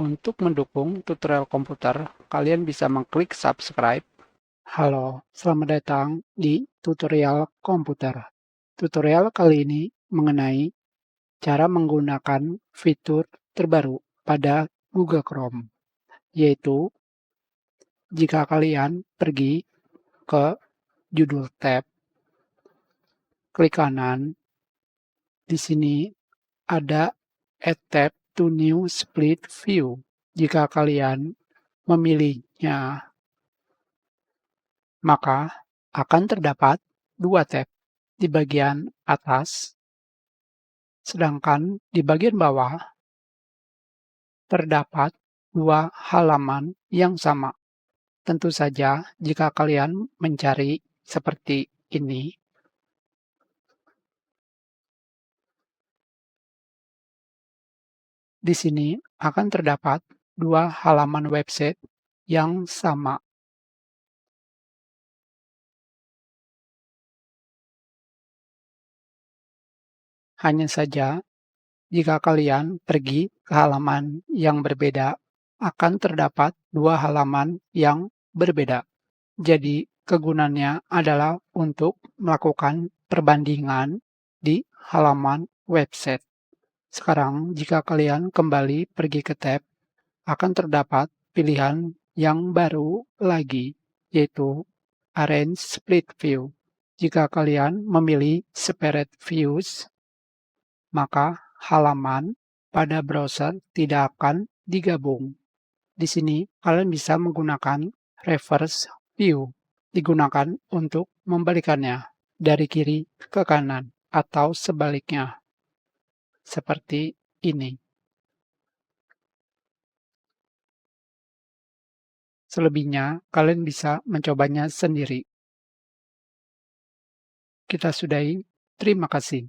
Untuk mendukung tutorial komputer, kalian bisa mengklik subscribe. Halo, selamat datang di tutorial komputer. Tutorial kali ini mengenai cara menggunakan fitur terbaru pada Google Chrome, yaitu jika kalian pergi ke judul tab, klik kanan, di sini ada Add Tab to New Split View. Jika kalian memilihnya, maka akan terdapat dua tab di bagian atas, sedangkan di bagian bawah terdapat dua halaman yang sama. Tentu saja, jika kalian mencari seperti ini, di sini akan terdapat dua halaman website yang sama. Hanya saja, jika kalian pergi ke halaman yang berbeda, akan terdapat dua halaman yang berbeda. Jadi, kegunaannya adalah untuk melakukan perbandingan di halaman website. Sekarang, jika kalian kembali pergi ke tab, akan terdapat pilihan yang baru lagi, yaitu Arrange Split View. Jika kalian memilih Separate Views, maka halaman pada browser tidak akan digabung. Di sini, kalian bisa menggunakan Reverse View, digunakan untuk membalikannya dari kiri ke kanan atau sebaliknya, seperti ini. Selebihnya, kalian bisa mencobanya sendiri. Kita sudahi. Terima kasih.